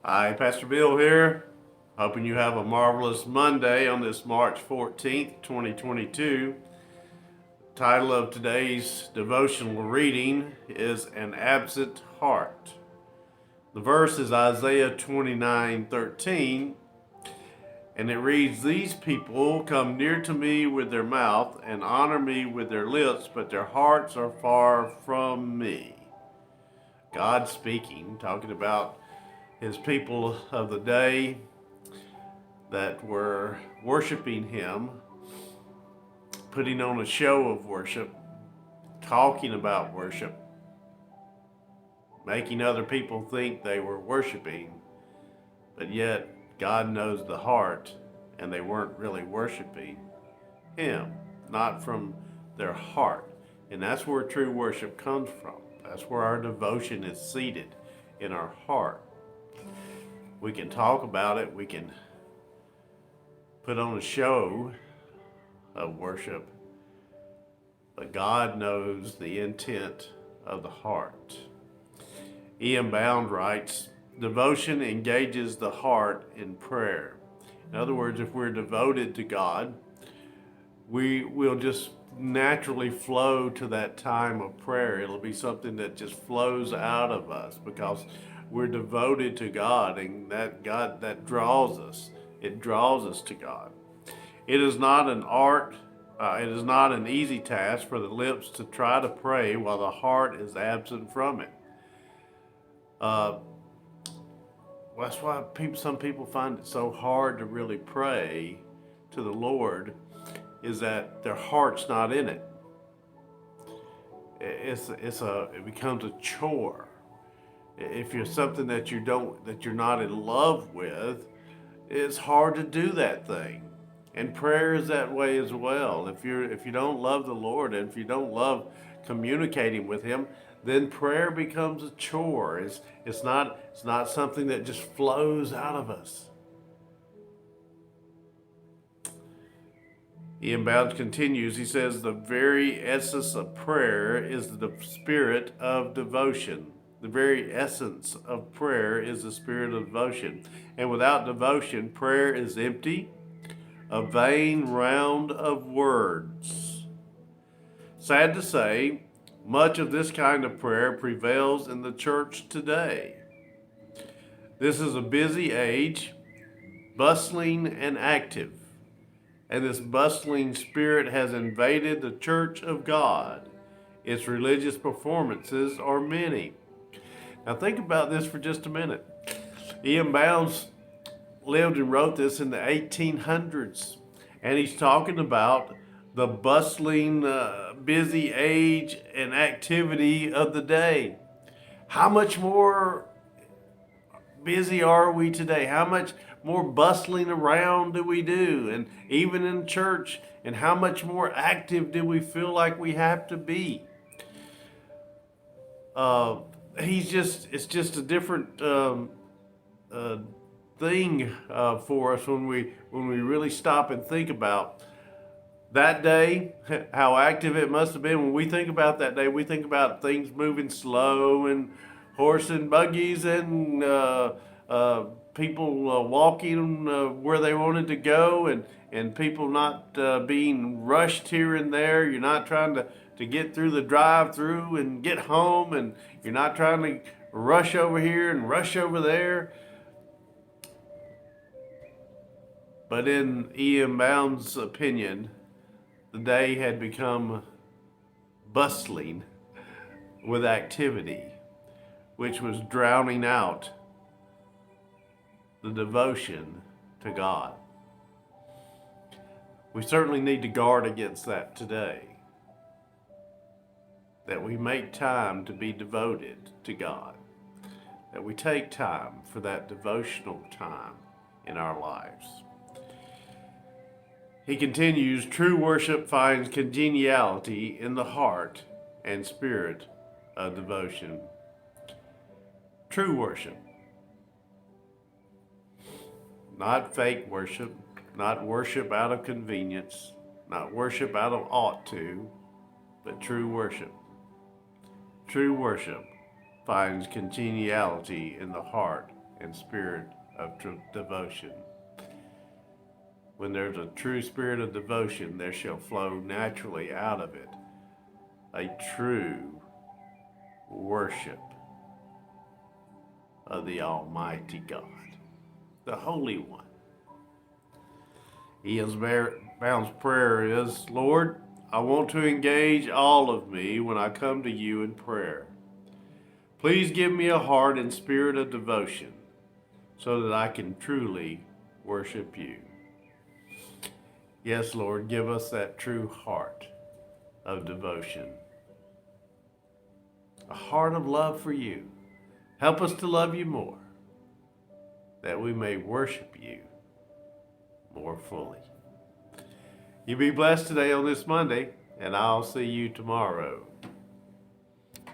Hi, Pastor Bill here. Hoping you have a marvelous Monday on this March 14th, 2022. Title of today's devotional reading is An Absent Heart. The verse is Isaiah 29:13, and it reads, "These people come near to me with their mouth and honor me with their lips, but their hearts are far from me." God speaking, talking about his people of the day that were worshiping him, putting on a show of worship, talking about worship, making other people think they were worshiping, but yet God knows the heart, and they weren't really worshiping him, not from their heart. And that's where true worship comes from. That's where our devotion is seated, in our heart. We can talk about it, we can put on a show of worship, but God knows the intent of the heart. E.M. Bound writes, "Devotion engages the heart in prayer." In other words, if we're devoted to God, we will just naturally flow to that time of prayer. It'll be something that just flows out of us because we're devoted to God, and that draws us. It draws us to God. It is not an art. It is not an easy task for the lips to try to pray while the heart is absent from it. Uh, that's why some people find it so hard to really pray to the Lord, is that their heart's not in it. It becomes a chore. If you're something that you're not in love with, it's hard to do that thing. And prayer is that way as well. If you don't love the Lord, and if you don't love communicating with him, then prayer becomes a chore. It's not something that just flows out of us. Ian Bounds continues, he says, "The very essence of prayer is the spirit of devotion." The very essence of prayer is the spirit of devotion. And without devotion, prayer is empty, a vain round of words. Sad to say, much of this kind of prayer prevails in the church today. This is a busy age, bustling and active. And this bustling spirit has invaded the church of God. Its religious performances are many. Now think about this for just a minute. E.M. Bounds lived and wrote this in the 1800s, and he's talking about the bustling, busy age and activity of the day. How much more busy are we today? How much more bustling around do we do? And even in church, and how much more active do we feel like we have to be? It's just a different thing for us when we really stop and think about that day, how active it must have been. When we think about that day, we think about things moving slow, and horse and buggies, and people walking where they wanted to go, and people not being rushed here and there. You're not trying to get through the drive-through and get home, and you're not trying to rush over here and rush over there. But in E.M. Bounds' opinion, the day had become bustling with activity, which was drowning out the devotion to God. We certainly need to guard against that today, that we make time to be devoted to God, that we take time for that devotional time in our lives. He continues, "True worship finds congeniality in the heart and spirit of devotion." True worship. Not fake worship, not worship out of convenience, not worship out of ought to, but true worship. True worship finds congeniality in the heart and spirit of devotion. When there's a true spirit of devotion, there shall flow naturally out of it a true worship of the Almighty God, the Holy One. Ian Bound's prayer is, Lord, I want to engage all of me when I come to you in prayer. Please give me a heart and spirit of devotion so that I can truly worship you. Yes, Lord, give us that true heart of devotion, a heart of love for you. Help us to love you more, that we may worship you more fully. You be blessed today on this Monday, and I'll see you tomorrow.